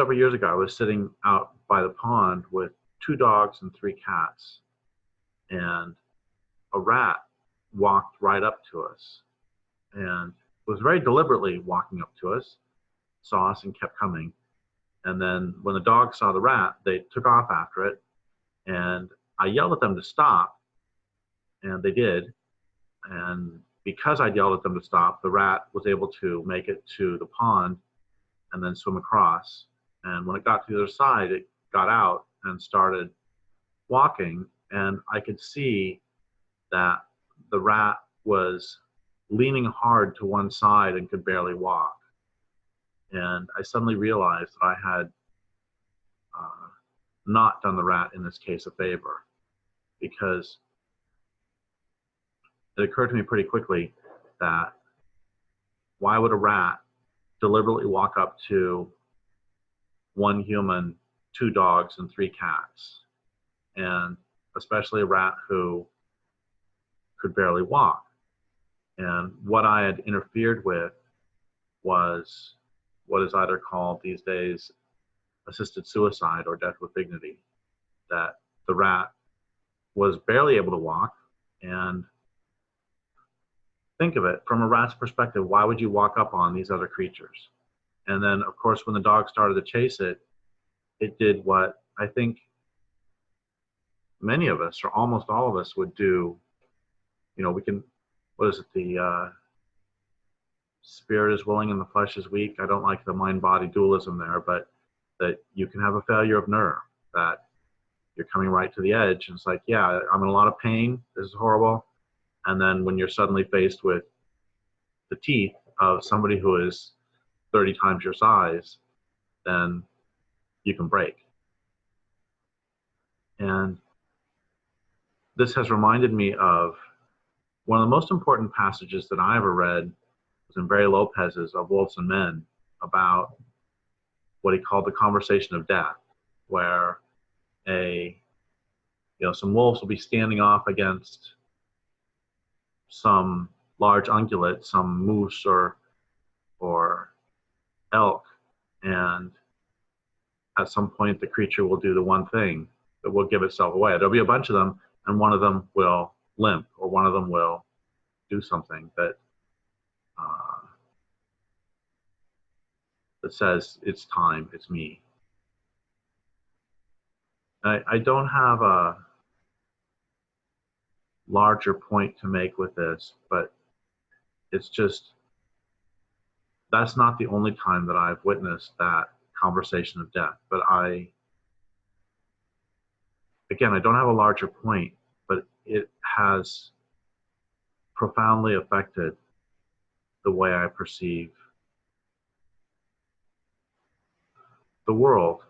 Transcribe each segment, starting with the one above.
several years ago, I was sitting out by the pond with 2 dogs and 3 cats, and a rat walked right up to us and was very deliberately walking up to us, saw us and kept coming. And then when the dogs saw the rat, they took off after it, and I yelled at them to stop, and they did. And because I yelled at them to stop, the rat was able to make it to the pond and then swim across. And when it got to the other side, it got out and started walking, and I could see that the rat was leaning hard to one side and could barely walk. And I suddenly realized that I had not done the rat in this case a favor, because it occurred to me pretty quickly that why would a rat deliberately walk up to 1 human, 2 dogs, and 3 cats, and especially a rat who could barely walk? And what I had interfered with was what is either called these days assisted suicide or death with dignity, that the rat was barely able to walk. And think of it from a rat's perspective, why would you walk up on these other creatures? And then, of course, when the dog started to chase it, it did what I think many of us, or almost all of us, would do. You know, we can, what is it, the spirit is willing and the flesh is weak. I don't like the mind-body dualism there, but that you can have a failure of nerve, that you're coming right to the edge, and it's like, yeah, I'm in a lot of pain, this is horrible. And then when you're suddenly faced with the teeth of somebody who is 30 times your size, then you can break. And this has reminded me of one of the most important passages that I ever read was in Barry Lopez's Of Wolves and Men, about what he called the conversation of death, where some wolves will be standing off against some large ungulate, some moose or elk, and at some point the creature will do the one thing that will give itself away. There'll be a bunch of them, and one of them will limp, or one of them will do something that that says, it's time, it's me. I don't have a larger point to make with this, but it's just, that's not the only time that I've witnessed that conversation of death. But I don't have a larger point, but it has profoundly affected the way I perceive the world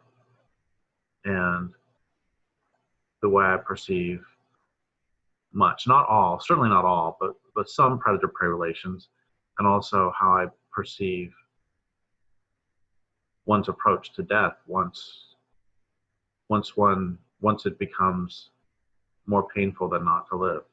and the way I perceive much, not all, certainly not all, but some predator-prey relations, and also how I perceive one's approach to death once it becomes more painful than not to live.